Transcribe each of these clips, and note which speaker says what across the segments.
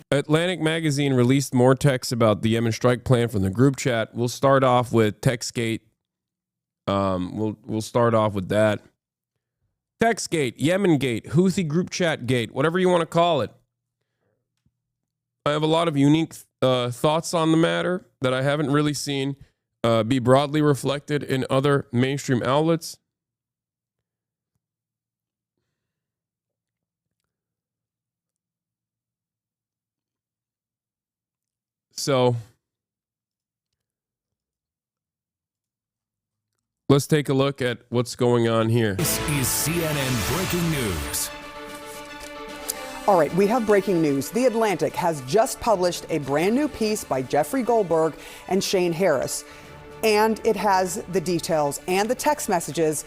Speaker 1: Atlantic Magazine released more text about the Yemen strike plan from the group chat. We'll start off with TextGate. We'll start off with that. TextGate, Yemen Gate, Houthi group chat gate, whatever you want to call it. I have a lot of unique thoughts on the matter that I haven't really seen be broadly reflected in other mainstream outlets. So let's take a look at what's going on here.
Speaker 2: This is CNN Breaking News.
Speaker 3: All right, we have breaking news. The Atlantic has just published a brand new piece by Jeffrey Goldberg and Shane Harris. And it has the details and the text messages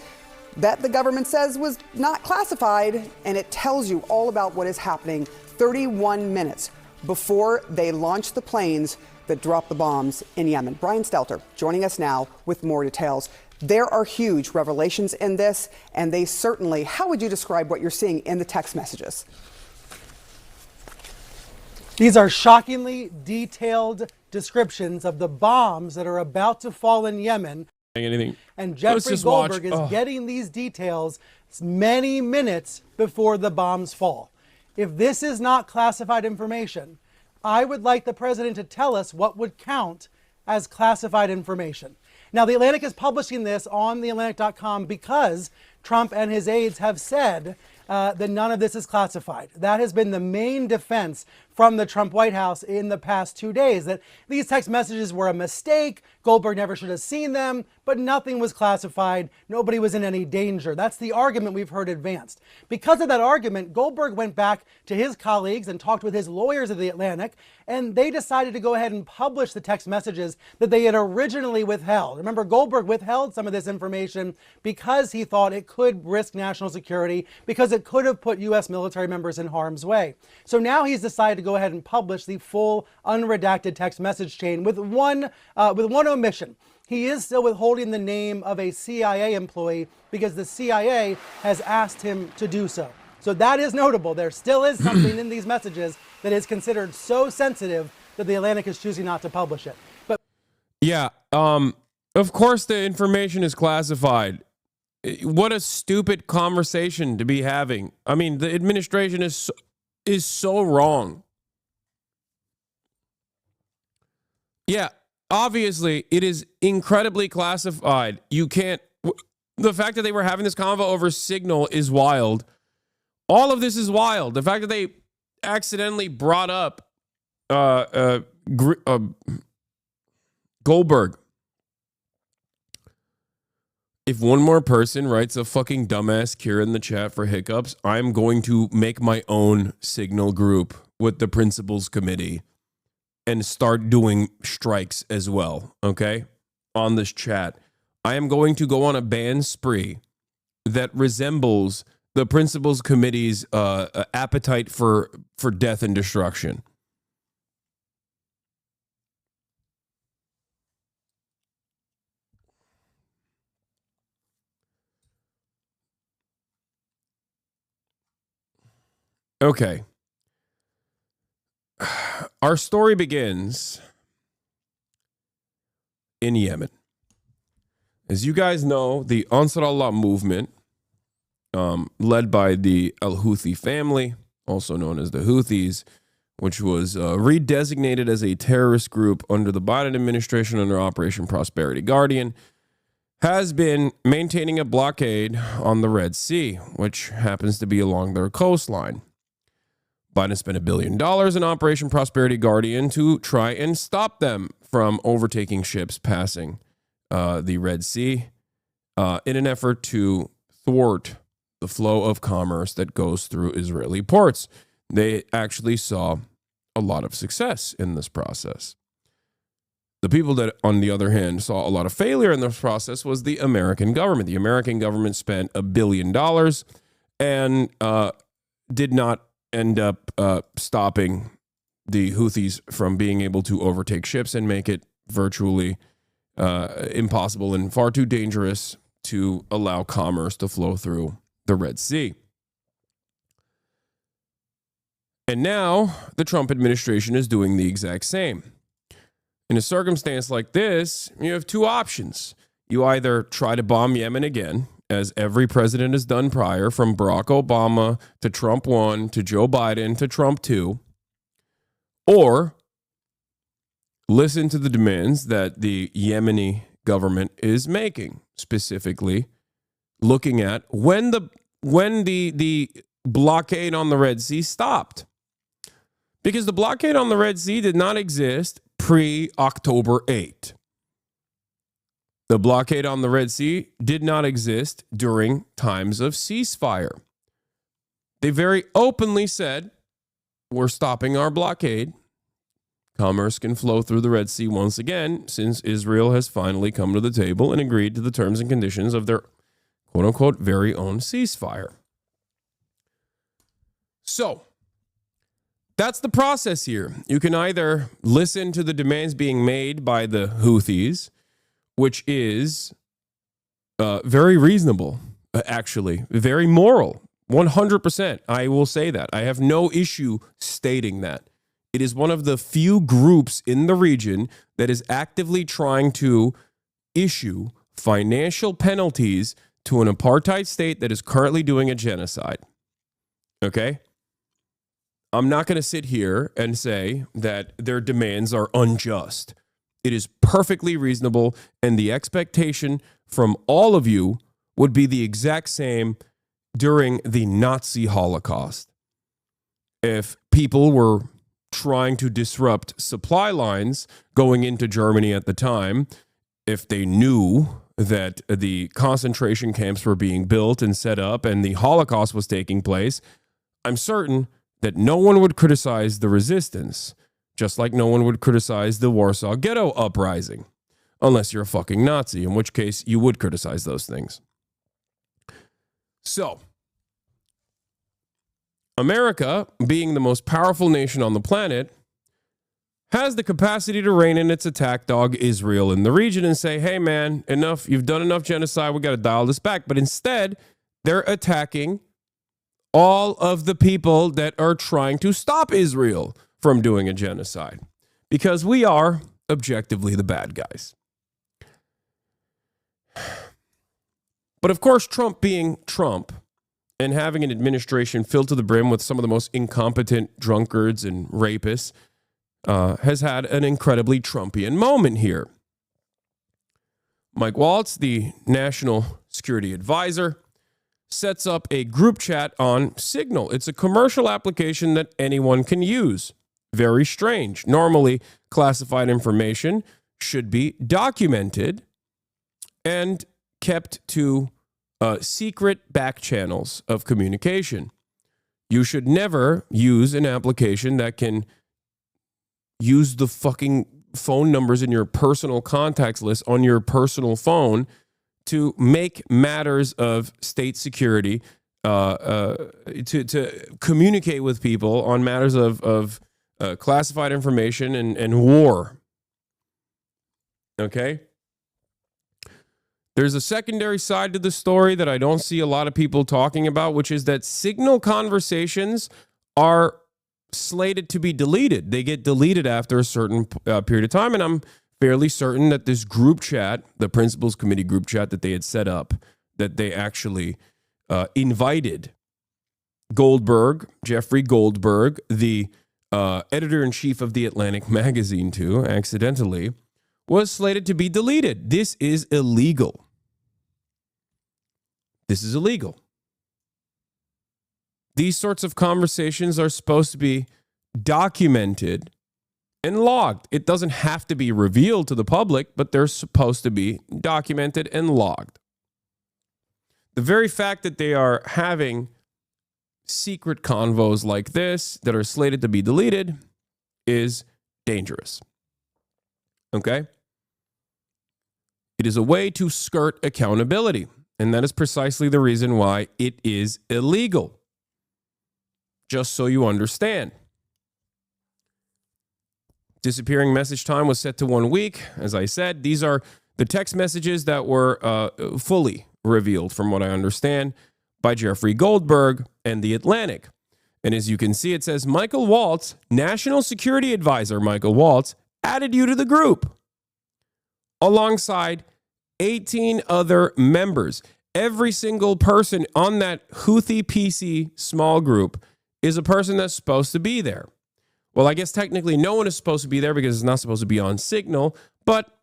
Speaker 3: that the government says was not classified. And it tells you all about what is happening 31 minutes before they launch the planes that drop the bombs in Yemen. Brian Stelter joining us now with more details. There are huge revelations in this, and they certainly, how would you describe what you're seeing in the text messages?
Speaker 4: These are shockingly detailed descriptions of the bombs that are about to fall in Yemen.
Speaker 1: Anything.
Speaker 4: And Jeffrey Goldberg is getting these details many minutes before the bombs fall. If this is not classified information, I would like the president to tell us what would count as classified information. Now, the Atlantic is publishing this on theatlantic.com because Trump and his aides have said that none of this is classified. That has been the main defense from the Trump White House in the past 2 days, that these text messages were a mistake. Goldberg never should have seen them, but nothing was classified. Nobody was in any danger. That's the argument we've heard advanced. Because of that argument, Goldberg went back to his colleagues and talked with his lawyers at the Atlantic, and they decided to go ahead and publish the text messages that they had originally withheld. Remember, Goldberg withheld some of this information because he thought it could risk national security, because it could have put U.S. military members in harm's way. So now he's decided to go ahead and publish the full unredacted text message chain with one omission. He is still withholding the name of a CIA employee because the CIA has asked him to do so. So that is notable. There still is something in these messages that is considered so sensitive that the Atlantic is choosing not to publish it. But
Speaker 1: yeah, of course the information is classified. What a stupid conversation to be having. I mean, the administration is so wrong. Yeah, obviously, it is incredibly classified. You can't... The fact that they were having this convo over Signal is wild. All of this is wild. The fact that they accidentally brought up Goldberg. If one more person writes a fucking dumbass cure in the chat for hiccups, I'm going to make my own Signal group with the principals committee and start doing strikes as well, okay? On this chat. I am going to go on a ban spree that resembles the principals committee's appetite for death and destruction. Okay. Our story begins in Yemen. As you guys know, the Ansar Allah movement, led by the Al-Houthi family, also known as the Houthis, which was redesignated as a terrorist group under the Biden administration under Operation Prosperity Guardian, has been maintaining a blockade on the Red Sea, which happens to be along their coastline. Biden spent $1 billion in Operation Prosperity Guardian to try and stop them from overtaking ships passing the Red Sea in an effort to thwart the flow of commerce that goes through Israeli ports. They actually saw a lot of success in this process. The people that, on the other hand, saw a lot of failure in this process was the American government. The American government spent $1 billion and did not end up stopping the Houthis from being able to overtake ships and make it virtually impossible and far too dangerous to allow commerce to flow through the Red Sea. And now the Trump administration is doing the exact same. In a circumstance like this, you have two options. You either try to bomb Yemen again, as every president has done prior, from Barack Obama to Trump 1 to Joe Biden to Trump 2, or listen to the demands that the Yemeni government is making, specifically looking at when the blockade on the Red Sea stopped. Because the blockade on the Red Sea did not exist pre-October 8. The blockade on the Red Sea did not exist during times of ceasefire. They very openly said, we're stopping our blockade. Commerce can flow through the Red Sea once again, since Israel has finally come to the table and agreed to the terms and conditions of their quote-unquote very own ceasefire. So, that's the process here. You can either listen to the demands being made by the Houthis, which is very reasonable, actually, very moral, 100%. I will say that. I have no issue stating that. It is one of the few groups in the region that is actively trying to issue financial penalties to an apartheid state that is currently doing a genocide. Okay? I'm not going to sit here and say that their demands are unjust. It is perfectly reasonable, and the expectation from all of you would be the exact same during the Nazi Holocaust. If people were trying to disrupt supply lines going into Germany at the time, if they knew that the concentration camps were being built and set up and the Holocaust was taking place, I'm certain that no one would criticize the resistance, just like no one would criticize the Warsaw Ghetto Uprising, unless you're a fucking Nazi, in which case you would criticize those things. So, America, being the most powerful nation on the planet, has the capacity to rein in its attack dog Israel in the region and say, hey man, enough, you've done enough genocide, we got to dial this back. But instead, they're attacking all of the people that are trying to stop Israel from doing a genocide, because we are objectively the bad guys. But of course, Trump being Trump and having an administration filled to the brim with some of the most incompetent drunkards and rapists has had an incredibly Trumpian moment here. Mike Waltz, the National Security Advisor, sets up a group chat on Signal. It's a commercial application that anyone can use. Very strange. Normally, classified information should be documented and kept to secret back channels of communication. You should never use an application that can use the fucking phone numbers in your personal contacts list on your personal phone to make matters of state security, to communicate with people on matters of classified information and war. Okay? There's a secondary side to the story that I don't see a lot of people talking about, which is that Signal conversations are slated to be deleted. They get deleted after a certain period of time, and I'm fairly certain that this group chat, the Principals Committee group chat that they had set up, that they actually invited Goldberg, Jeffrey Goldberg, the editor-in-chief of The Atlantic magazine to, accidentally, was slated to be deleted. This is illegal. This is illegal. These sorts of conversations are supposed to be documented and logged. It doesn't have to be revealed to the public, but they're supposed to be documented and logged. The very fact that they are having secret convos like this that are slated to be deleted is dangerous. Okay? It is a way to skirt accountability, and that is precisely the reason why it is illegal. Just so you understand. Disappearing message time was set to 1 week. As I said, these are the text messages that were fully revealed, from what I understand, by Jeffrey Goldberg and The Atlantic. And as you can see, it says Michael Waltz, National Security Advisor Michael Waltz, added you to the group alongside 18 other members. Every single person on that Houthi PC small group is a person that's supposed to be there. Well, I guess technically no one is supposed to be there because it's not supposed to be on Signal, but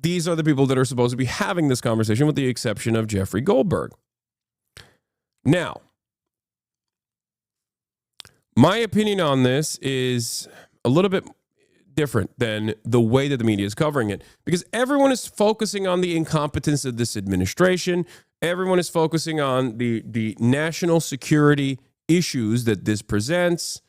Speaker 1: these are the people that are supposed to be having this conversation, with the exception of Jeffrey Goldberg. Now, my opinion on this is a little bit different than the way that the media is covering it, because everyone is focusing on the incompetence of this administration. Everyone is focusing on the national security issues that this presents.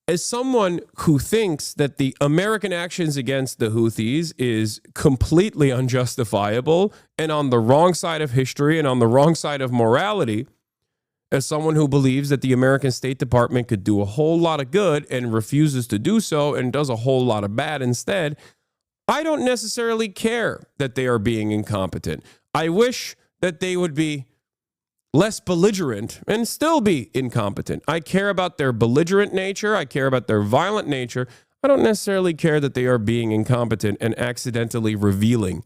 Speaker 1: As someone who thinks that the American actions against the Houthis is completely unjustifiable and on the wrong side of history and on the wrong side of morality, as someone who believes that the American State Department could do a whole lot of good and refuses to do so and does a whole lot of bad instead, I don't necessarily care that they are being incompetent. I wish that they would be less belligerent and still be incompetent. I care about their belligerent nature. I care about their violent nature. I don't necessarily care that they are being incompetent and accidentally revealing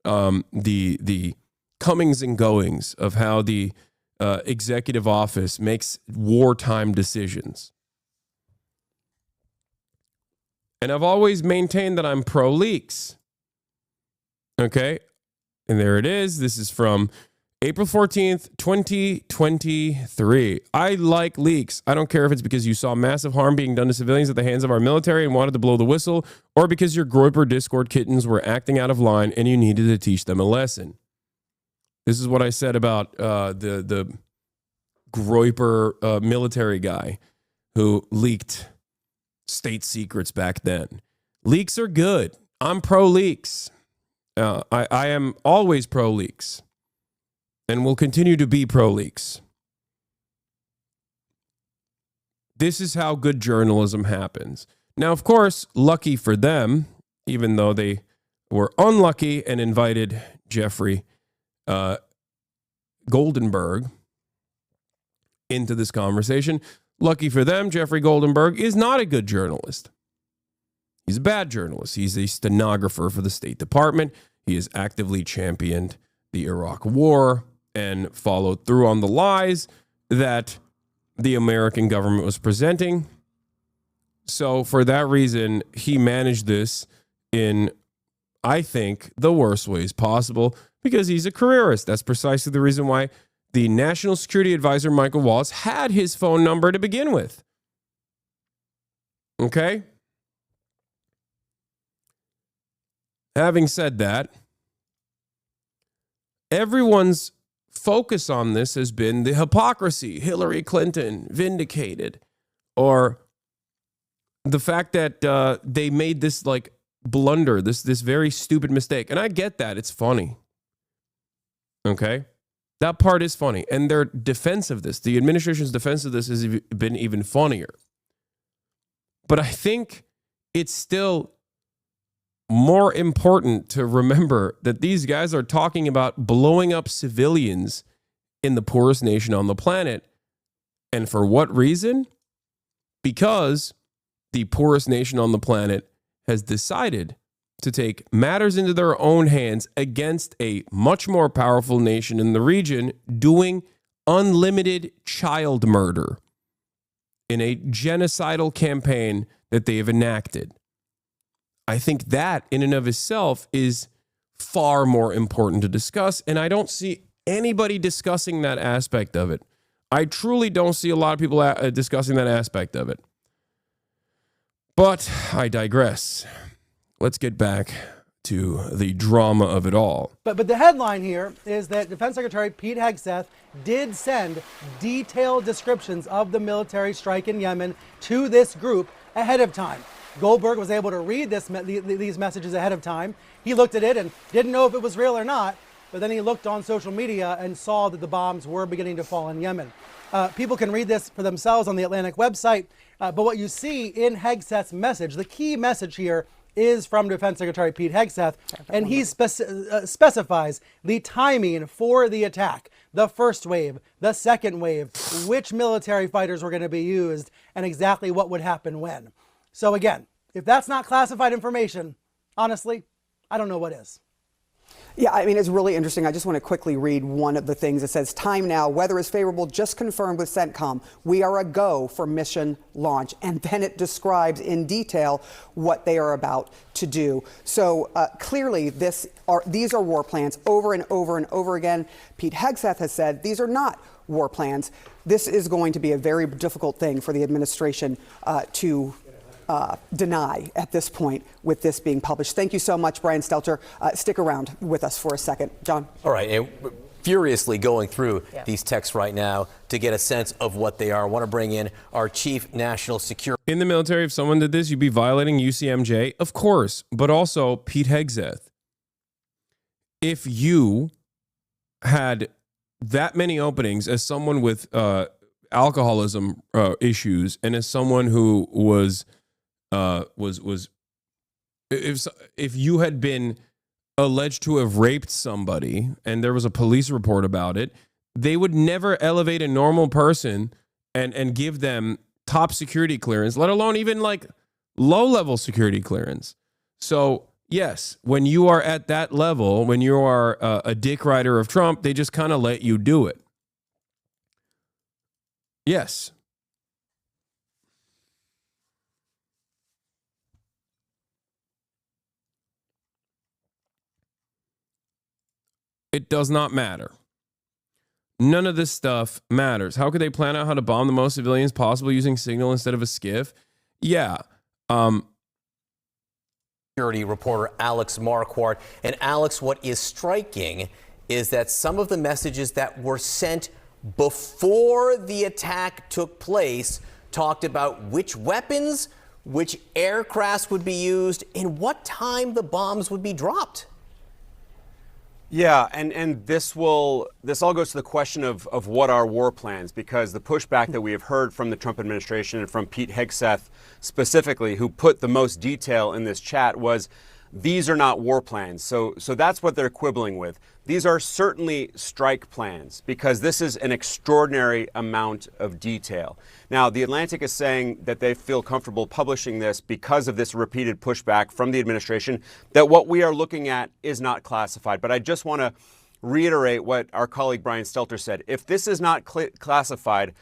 Speaker 1: the comings and goings of how the executive office makes wartime decisions. And I've always maintained that I'm pro-leaks. Okay? And there it is. This is from April 14th, 2023. I like leaks. I don't care if it's because you saw massive harm being done to civilians at the hands of our military and wanted to blow the whistle, or because your Groiper Discord kittens were acting out of line and you needed to teach them a lesson. This is what I said about the Groiper military guy who leaked state secrets back then. Leaks are good. I'm pro-leaks. I am always pro-leaks and will continue to be pro-leaks. This is how good journalism happens. Now, of course, lucky for them, even though they were unlucky and invited Jeffrey Goldenberg into this conversation. Lucky for them, Jeffrey Goldenberg is not a good journalist. He's a bad journalist. He's a stenographer for the State Department. He has actively championed the Iraq War and followed through on the lies that the American government was presenting. So for that reason, he managed this in, I think, the worst ways possible, because he's a careerist. That's precisely the reason why the National Security Advisor, Michael Waltz, had his phone number to begin with. Okay? Having said that, everyone's focus on this has been the hypocrisy. Hillary Clinton vindicated. Or the fact that they made this like blunder, this very stupid mistake. And I get that. It's funny. Okay? That part is funny. And their defense of this, the administration's defense of this, has been even funnier. But I think it's still more important to remember that these guys are talking about blowing up civilians in the poorest nation on the planet. And for what reason? Because the poorest nation on the planet has decided to take matters into their own hands against a much more powerful nation in the region, doing unlimited child murder in a genocidal campaign that they have enacted. I think that in and of itself is far more important to discuss, and I don't see anybody discussing that aspect of it. I truly don't see a lot of people discussing that aspect of it. But I digress. Let's get back to the drama of it all.
Speaker 4: But the headline here is that Defense Secretary Pete Hegseth did send detailed descriptions of the military strike in Yemen to this group ahead of time. Goldberg was able to read these messages ahead of time. He looked at it and didn't know if it was real or not, but then he looked on social media and saw that the bombs were beginning to fall in Yemen. People can read this for themselves on the Atlantic website, but what you see in Hegseth's message, the key message here is from Defense Secretary Pete Hegseth, and he specifies the timing for the attack, the first wave, the second wave, which military fighters were going to be used, and exactly what would happen when. So again, if that's not classified information, honestly, I don't know what is.
Speaker 3: Yeah, I mean, it's really interesting. I just want to quickly read one of the things. It says, time now, weather is favorable, just confirmed with CENTCOM. We are a go for mission launch. And then it describes in detail what they are about to do. So clearly, these are war plans over and over and over again. Pete Hegseth has said these are not war plans. This is going to be a very difficult thing for the administration to deny at this point with this being published. Thank you so much, Brian Stelter. Stick around with us for a second. John?
Speaker 5: All right. And furiously going through these texts right now to get a sense of what they are. I want to bring in our chief national security.
Speaker 1: In the military, if someone did this, you'd be violating UCMJ, of course, but also Pete Hegseth. If you had that many openings as someone with alcoholism issues and as someone who was if you had been alleged to have raped somebody and there was a police report about it, they would never elevate a normal person and give them top security clearance, let alone even like low-level security clearance. So yes, when you are at that level, when you are a dick rider of Trump, they just kind of let you do it. Yes. It does not matter. None of this stuff matters. How could they plan out how to bomb the most civilians possible using Signal instead of a skiff? Yeah.
Speaker 5: Security reporter Alex Marquardt. And Alex, what is striking is that some of the messages that were sent before the attack took place talked about which weapons, which aircrafts would be used, and what time the bombs would be dropped.
Speaker 6: Yeah, and this all goes to the question of what are war plans, because the pushback that we have heard from the Trump administration and from Pete Hegseth specifically, who put the most detail in this chat, was these are not war plans. So that's what they're quibbling with. These are certainly strike plans because this is an extraordinary amount of detail. Now, The Atlantic is saying that they feel comfortable publishing this because of this repeated pushback from the administration, that what we are looking at is not classified. But I just want to reiterate what our colleague Brian Stelter said. If this is not classified,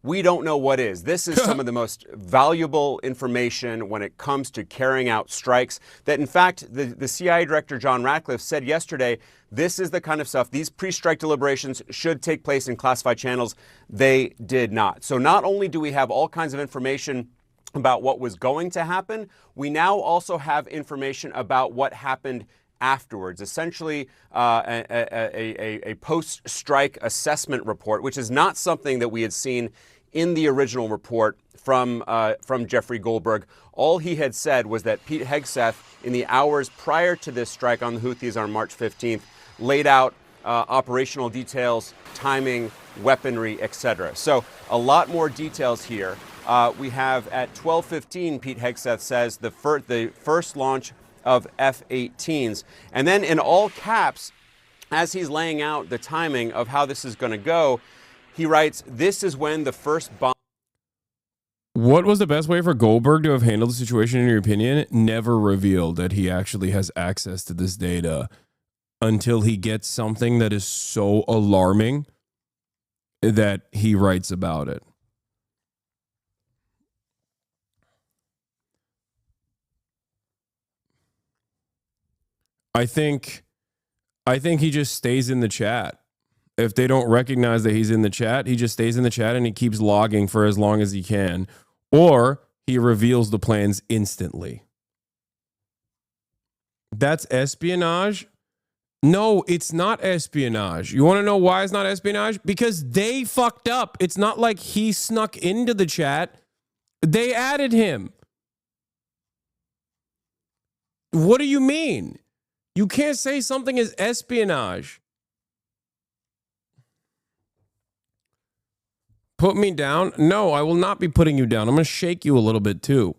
Speaker 6: we don't know what is. This is some of the most valuable information when it comes to carrying out strikes that, in fact, the CIA director, John Ratcliffe, said yesterday, this is the kind of stuff, these pre-strike deliberations should take place in classified channels. They did not. So not only do we have all kinds of information about what was going to happen, we now also have information about what happened afterwards, essentially a post-strike assessment report, which is not something that we had seen in the original report from Jeffrey Goldberg. All he had said was that Pete Hegseth, in the hours prior to this strike on the Houthis on March 15th, laid out operational details, timing, weaponry, etc. So a lot more details here. We have at 12:15, Pete Hegseth says the first launch of F-18s. And then in all caps, as he's laying out the timing of how this is going to go, he writes, this is when the first bomb.
Speaker 1: What was the best way for Goldberg to have handled the situation, in your opinion? Never revealed that he actually has access to this data until he gets something that is so alarming that he writes about it. I think he just stays in the chat. If they don't recognize that he's in the chat, he just stays in the chat and he keeps logging for as long as he can. Or he reveals the plans instantly. That's espionage? No, it's not espionage. You want to know why it's not espionage? Because they fucked up. It's not like he snuck into the chat. They added him. What do you mean? You can't say something is espionage. Put me down? No, I will not be putting you down. I'm going to shake you a little bit too.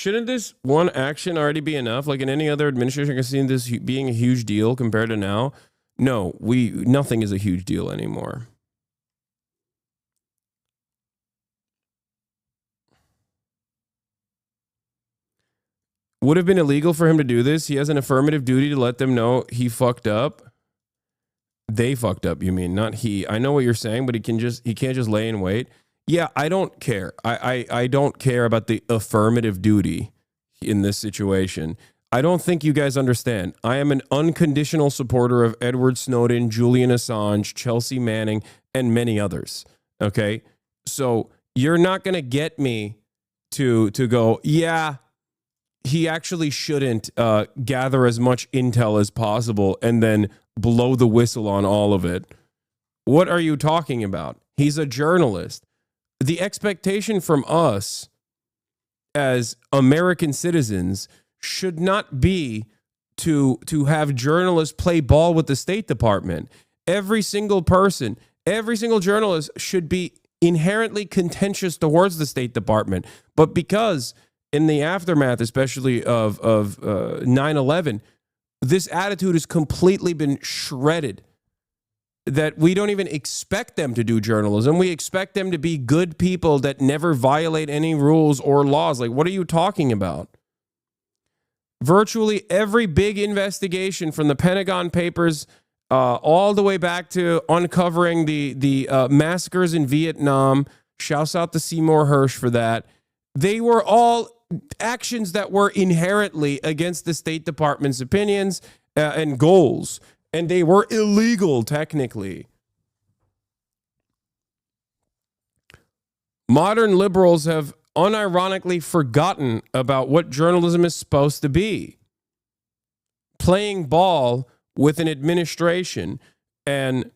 Speaker 1: shouldn't this one action already be enough? Like in any other administration, I can see this being a huge deal compared to now. No, nothing is a huge deal anymore. Would have been illegal for him to do this. He has an affirmative duty to let them know he fucked up. They fucked up, you mean, not he. I know what you're saying, but he can't just lay in wait. Yeah, I don't care. I don't care about the affirmative duty in this situation. I don't think you guys understand. I am an unconditional supporter of Edward Snowden, Julian Assange, Chelsea Manning, and many others. Okay? So you're not going to get me to go, yeah, he actually shouldn't gather as much intel as possible and then blow the whistle on all of it. What are you talking about? He's a journalist. The expectation from us as American citizens should not be to have journalists play ball with the State Department. Every single person, every single journalist should be inherently contentious towards the State Department. But because in the aftermath, especially of 9/11, this attitude has completely been shredded, that we don't even expect them to do journalism. We expect them to be good people that never violate any rules or laws. Like, what are you talking about? Virtually every big investigation from the Pentagon Papers all the way back to uncovering the massacres in Vietnam, shouts out to Seymour Hersh for that, they were all actions that were inherently against the State Department's opinions and goals, and they were illegal technically. Modern liberals have unironically forgotten about what journalism is supposed to be. Playing ball with an administration and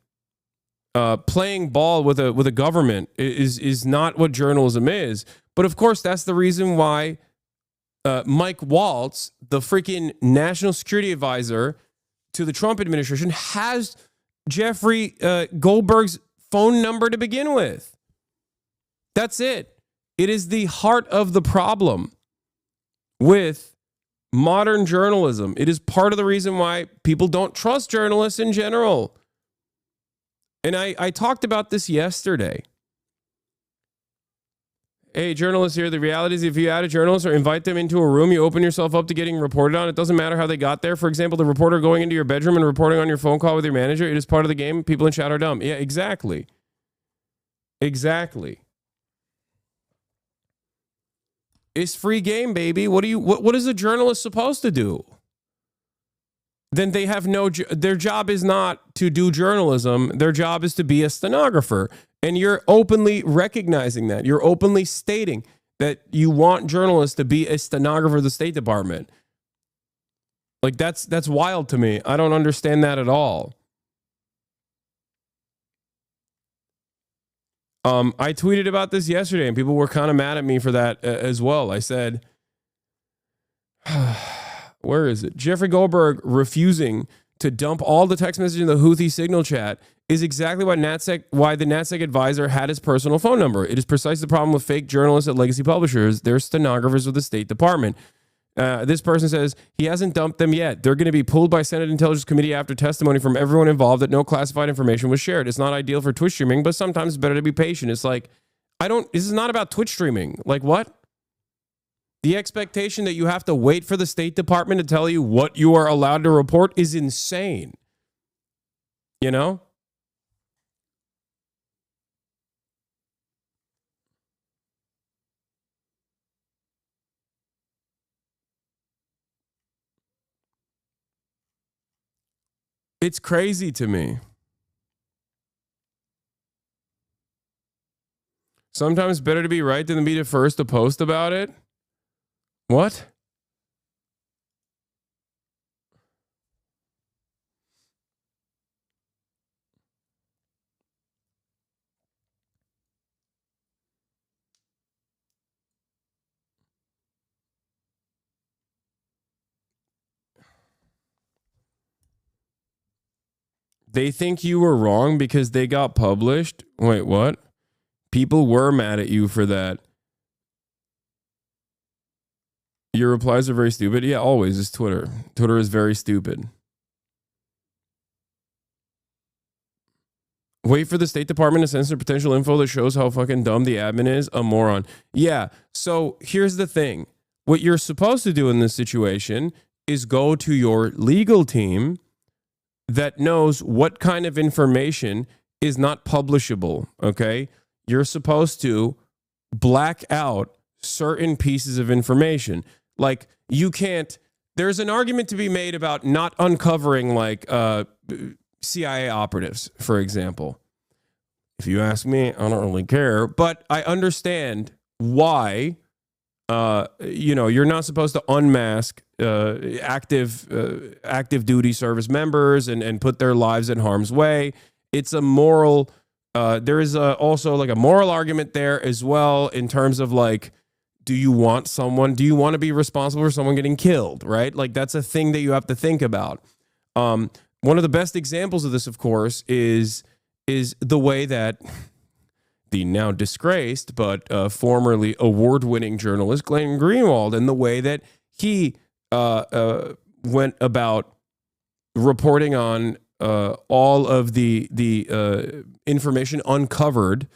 Speaker 1: playing ball with a government is not what journalism is. But of course, that's the reason why Mike Waltz, the freaking national security advisor to the Trump administration, has Jeffrey Goldberg's phone number to begin with. That's it. It is the heart of the problem with modern journalism. It is part of the reason why people don't trust journalists in general. And I talked about this yesterday. Hey, journalists here, the reality is if you add a journalist or invite them into a room, you open yourself up to getting reported on. It doesn't matter how they got there. For example, the reporter going into your bedroom and reporting on your phone call with your manager, it is part of the game. People in chat are dumb. Yeah, exactly. Exactly. It's free game, baby. What is a journalist supposed to do? Then they have their job is not to do journalism. Their job is to be a stenographer. And you're openly recognizing that. You're openly stating that you want journalists to be a stenographer of the State Department. Like, that's wild to me. I don't understand that at all. I tweeted about this yesterday, and people were kind of mad at me for that as well. I said, where is it? Jeffrey Goldberg refusing to dump all the text messages in the Houthi signal chat is exactly why the NatSec advisor had his personal phone number. It is precisely the problem with fake journalists at legacy publishers. They're stenographers of the State Department. This person says he hasn't dumped them yet. They're going to be pulled by Senate Intelligence Committee after testimony from everyone involved that no classified information was shared. It's not ideal for Twitch streaming, but sometimes it's better to be patient. It's like, this is not about Twitch streaming. Like, what? The expectation that you have to wait for the State Department to tell you what you are allowed to report is insane. You know? It's crazy to me. Sometimes better to be right than to be the first to post about it. What? They think you were wrong because they got published? Wait, what? People were mad at you for that. Your replies are very stupid. Yeah, always is Twitter. Twitter is very stupid. Wait for the State Department to censor potential info that shows how fucking dumb the admin is. A moron. Yeah, so here's the thing. What you're supposed to do in this situation is go to your legal team that knows what kind of information is not publishable, okay? You're supposed to black out certain pieces of information. Like, you can't, there's an argument to be made about not uncovering, like, CIA operatives, for example. If you ask me, I don't really care, but I understand why, you're not supposed to unmask active duty service members and put their lives in harm's way. It's a moral, there is also like a moral argument there as well in terms of like, do you want to be responsible for someone getting killed, right? Like that's a thing that you have to think about. One of the best examples of this, of course, is the way that the now disgraced but formerly award-winning journalist Glenn Greenwald, and the way that he went about reporting on all of the information uncovered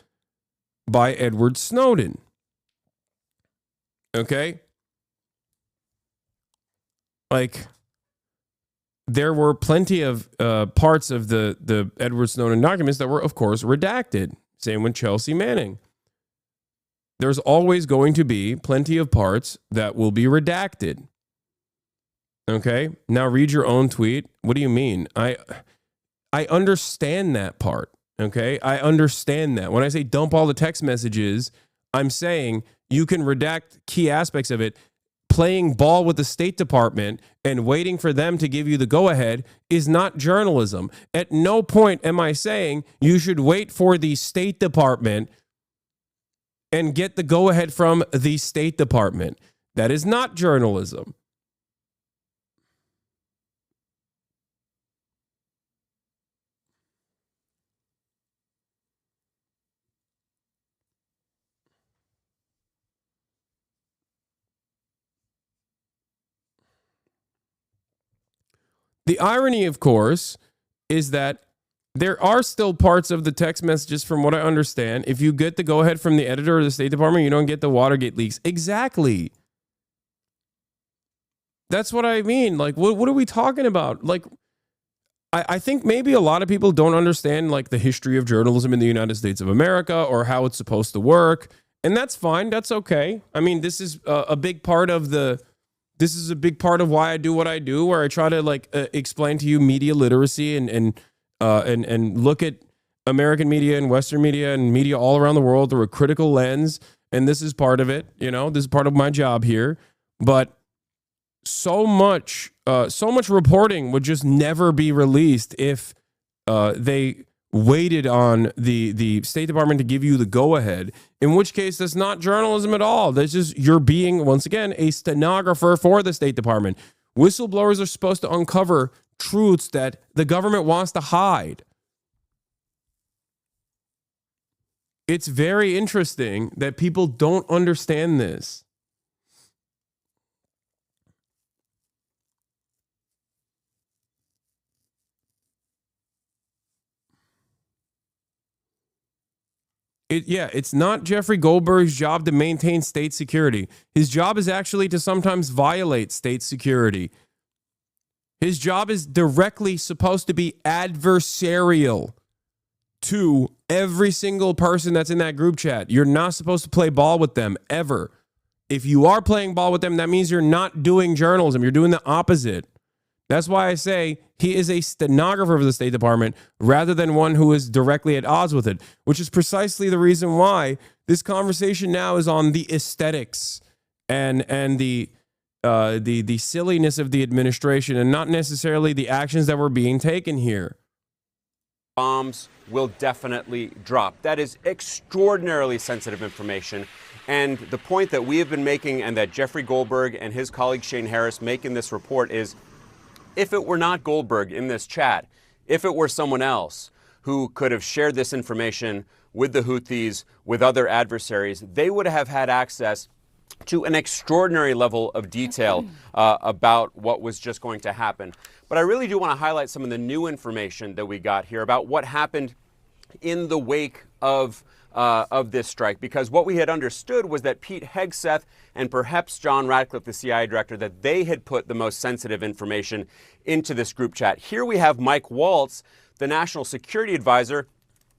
Speaker 1: by Edward Snowden. Okay? Like, there were plenty of parts of the Edward Snowden documents that were, of course, redacted. Same with Chelsea Manning. There's always going to be plenty of parts that will be redacted. Okay? Now read your own tweet. What do you mean? I understand that part. Okay? I understand that. When I say dump all the text messages, I'm saying you can redact key aspects of it. Playing ball with the State Department and waiting for them to give you the go-ahead is not journalism. At no point am I saying you should wait for the State Department and get the go-ahead from the State Department. That is not journalism. The irony, of course, is that there are still parts of the text messages, from what I understand. If you get the go-ahead from the editor of the State Department, you don't get the Watergate leaks. Exactly. That's what I mean. Like, what are we talking about? Like, I think maybe a lot of people don't understand, like, the history of journalism in the United States of America or how it's supposed to work. And that's fine. That's okay. I mean, this is a big part of This is a big part of why I do what I do, where I try to explain to you media literacy and look at American media and Western media and media all around the world through a critical lens. And this is part of it. This is part of my job here. But so much reporting would just never be released if they waited on the State Department to give you the go-ahead, in which case that's not journalism at all. That's just you're being, once again, a stenographer for the State Department. Whistleblowers are supposed to uncover truths that the government wants to hide. It's very interesting that people don't understand this. It's not Jeffrey Goldberg's job to maintain state security. His job is actually to sometimes violate state security. His job is directly supposed to be adversarial to every single person that's in that group chat. You're not supposed to play ball with them, ever. If you are playing ball with them, that means you're not doing journalism. You're doing the opposite. That's why I say he is a stenographer of the State Department rather than one who is directly at odds with it, which is precisely the reason why this conversation now is on the aesthetics and the silliness of the administration and not necessarily the actions that were being taken here.
Speaker 6: Bombs will definitely drop. That is extraordinarily sensitive information. And the point that we have been making and that Jeffrey Goldberg and his colleague Shane Harris make in this report is, if it were not Goldberg in this chat, if it were someone else who could have shared this information with the Houthis, with other adversaries, they would have had access to an extraordinary level of detail about what was just going to happen. But I really do want to highlight some of the new information that we got here about what happened in the wake of this strike, because what we had understood was that Pete Hegseth and perhaps John Ratcliffe, the CIA director, that they had put the most sensitive information into this group chat. Here we have Mike Waltz, the national security advisor.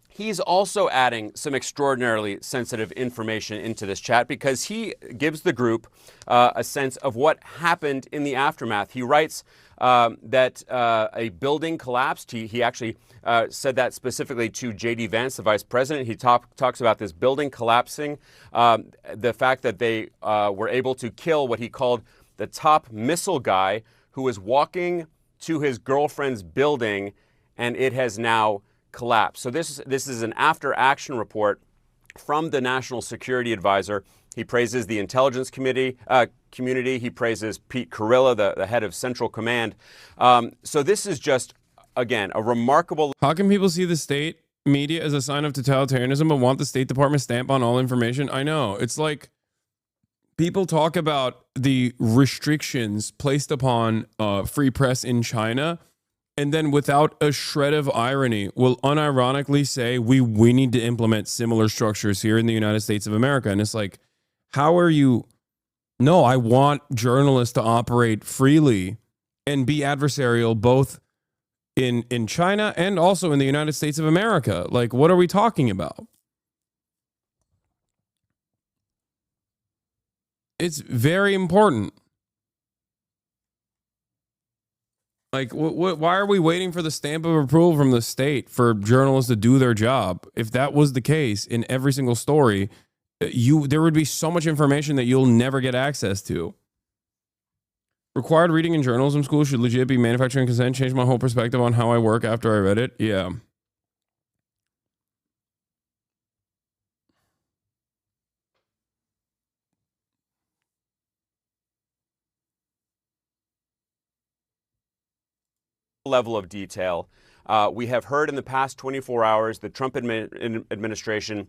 Speaker 6: He's also adding some extraordinarily sensitive information into this chat because he gives the group a sense of what happened in the aftermath. He writes that a building collapsed. He actually said that specifically to J.D. Vance, the vice president. He talks about this building collapsing, the fact that they were able to kill what he called the top missile guy who was walking to his girlfriend's building, and it has now collapsed. So this is an after-action report from the National Security Advisor. He praises the intelligence community. He praises Pete Carrilla, the head of Central Command. So this is just, again, a remarkable...
Speaker 1: How can people see the state media as a sign of totalitarianism but want the State Department stamp on all information? I know. It's like people talk about the restrictions placed upon free press in China, and then without a shred of irony will unironically say we need to implement similar structures here in the United States of America. And it's like, how are you? No, I want journalists to operate freely and be adversarial both in China and also in the United States of America. Like, what are we talking about? It's very important. Like, why are we waiting for the stamp of approval from the state for journalists to do their job? If that was the case in every single story, there would be so much information that you'll never get access to. Required reading in journalism school should legit be manufacturing consent. Changed my whole perspective on how I work after I read it. Yeah.
Speaker 6: Level of detail. We have heard in the past 24 hours the Trump administration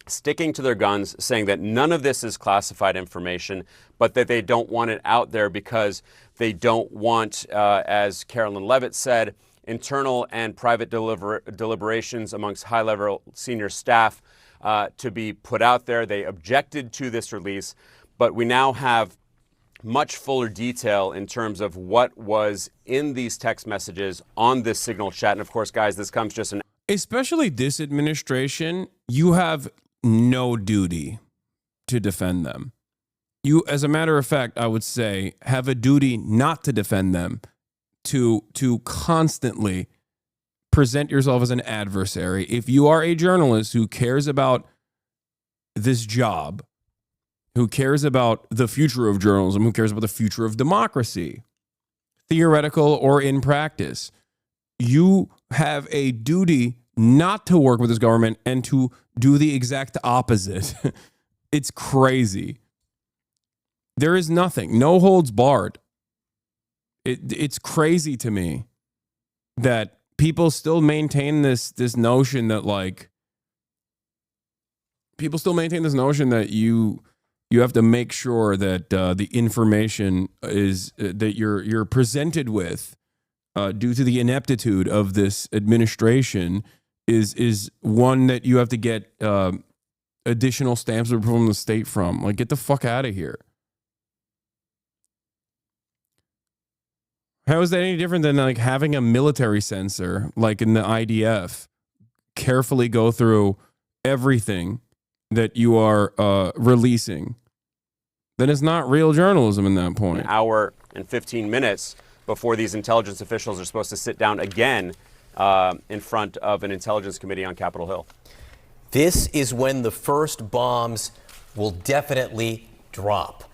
Speaker 6: sticking to their guns, saying that none of this is classified information, but that they don't want it out there because they don't want, as Carolyn Levitt said, internal and private deliberations amongst high-level senior staff to be put out there. They objected to this release, but we now have much fuller detail in terms of what was in these text messages on this Signal chat. And of course, guys, this comes just an...
Speaker 1: Especially this administration, you have no duty to defend them. You, as a matter of fact, I would say, have a duty not to defend them, to constantly present yourself as an adversary. If you are a journalist who cares about this job, who cares about the future of journalism, who cares about the future of democracy, theoretical or in practice, you have a duty not to work with this government and to do the exact opposite. It's crazy. There is nothing, no holds barred. It's crazy to me that people still maintain this notion that, like, you have to make sure that the information is that you're presented with, due to the ineptitude of this administration, is one that you have to get additional stamps of approval from the state from. Like, get the fuck out of here. How is that any different than like having a military censor, like in the IDF, carefully go through everything that you are releasing? Then it's not real journalism in that point.
Speaker 6: An hour and 15 minutes before these intelligence officials are supposed to sit down again in front of an intelligence committee on Capitol Hill.
Speaker 5: This is when the first bombs will definitely drop.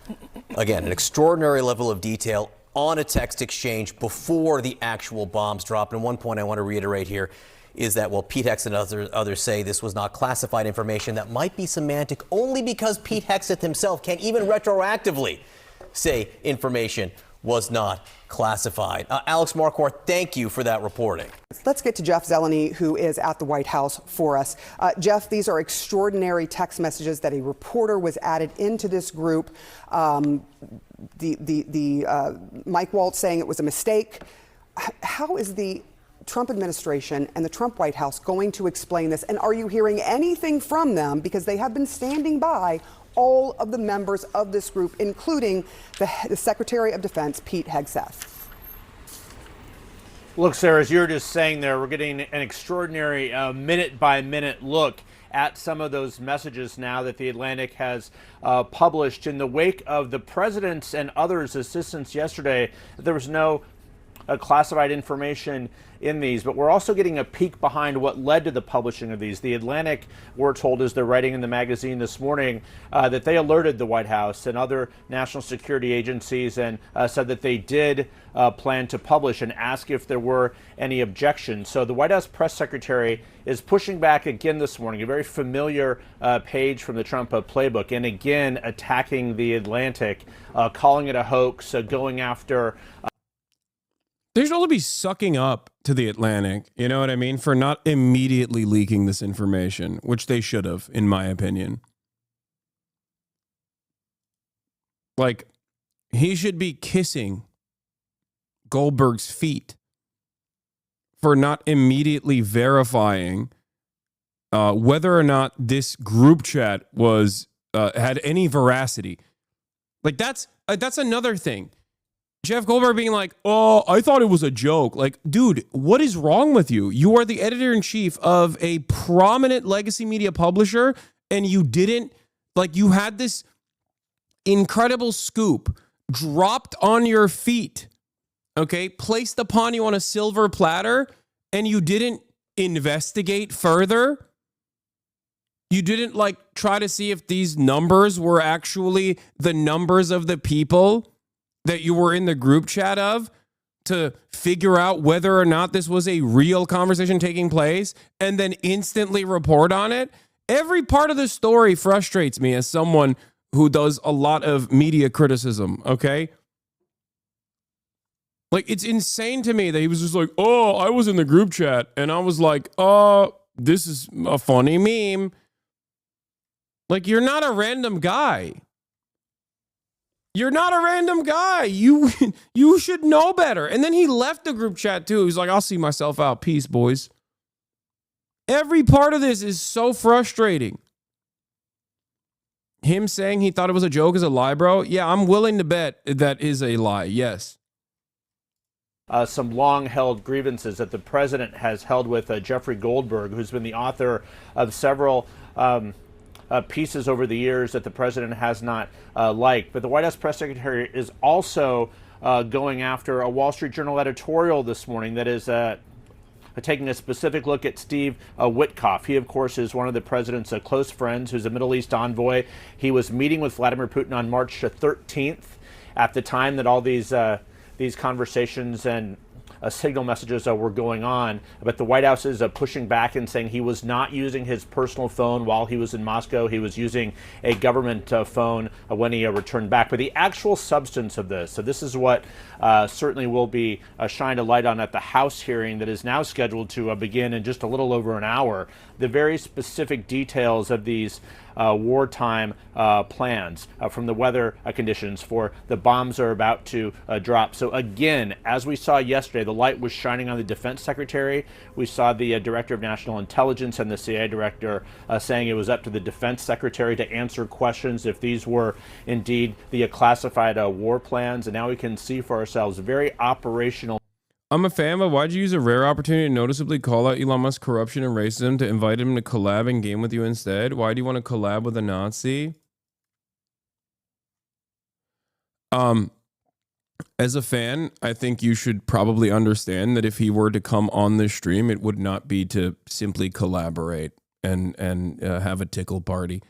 Speaker 5: Again, an extraordinary level of detail on a text exchange before the actual bombs drop. And one point I want to reiterate here is that while Pete Hegseth and others say this was not classified information, that might be semantic only because Pete Hegseth himself can't even retroactively say information was not classified. Alex Marquardt, thank you for that reporting.
Speaker 3: Let's get to Jeff Zeleny, who is at the White House for us. Jeff, these are extraordinary text messages that a reporter was added into this group. Mike Waltz saying it was a mistake. How is the Trump administration and the Trump White House going to explain this? And are you hearing anything from them? Because they have been standing by all of the members of this group, including the Secretary of Defense, Pete Hegseth.
Speaker 7: Look, Sarah, as you were just saying there, we're getting an extraordinary minute-by-minute look at some of those messages now that the Atlantic has published in the wake of the president's and others' assistance yesterday. There was no classified information in these, but we're also getting a peek behind what led to the publishing of these. The Atlantic, we're told, as they're writing in the magazine this morning, that they alerted the White House and other national security agencies and said that they did plan to publish and ask if there were any objections. So the White House press secretary is pushing back again this morning, a very familiar page from the Trump playbook, and again attacking the Atlantic, calling it a hoax, going after...
Speaker 1: They should also be sucking up to the Atlantic, you know what I mean, for not immediately leaking this information, which they should have, in my opinion. Like, he should be kissing Goldberg's feet for not immediately verifying whether or not this group chat was had any veracity. Like, that's another thing. Jeff Goldberg being like, oh, I thought it was a joke. Like, dude, what is wrong with you? You are the editor-in-chief of a prominent legacy media publisher, and you didn't, like, you had this incredible scoop dropped on your feet, okay, placed upon you on a silver platter, and you didn't investigate further. You didn't, like, try to see if these numbers were actually the numbers of the people that you were in the group chat of, to figure out whether or not this was a real conversation taking place and then instantly report on it. Every part of the story frustrates me as someone who does a lot of media criticism, okay? Like, it's insane to me that he was just like, oh, I was in the group chat and I was like, oh, this is a funny meme. Like, you're not a random guy. You're not a random guy. You should know better. And then he left the group chat too. He's like, I'll see myself out. Peace, boys. Every part of this is so frustrating. Him saying he thought it was a joke is a lie, bro. Yeah, I'm willing to bet that is a lie. Yes.
Speaker 7: Some long-held grievances that the president has held with Jeffrey Goldberg, who's been the author of several pieces over the years that the president has not liked. But the White House press secretary is also going after a Wall Street Journal editorial this morning that is taking a specific look at Steve Witkoff. He, of course, is one of the president's close friends, who's a Middle East envoy. He was meeting with Vladimir Putin on March 13th at the time that all these conversations and signal messages were going on, but the White House is pushing back and saying he was not using his personal phone while he was in Moscow. He was using a government phone when he returned back. But the actual substance of this, so this is what certainly will be shined a light on at the House hearing that is now scheduled to begin in just a little over an hour. The very specific details of these wartime plans, from the weather conditions for the bombs are about to drop. So again, as we saw yesterday, the light was shining on the defense secretary. We saw the director of national intelligence and the CIA director saying it was up to the defense secretary to answer questions if these were indeed the classified war plans. And now we can see for ourselves very operational.
Speaker 1: I'm a fan, but why'd you use a rare opportunity to noticeably call out Elon Musk's corruption and racism to invite him to collab and game with you instead? Why do you want to collab with a Nazi? As a fan, I think you should probably understand that if he were to come on this stream, it would not be to simply collaborate and have a tickle party.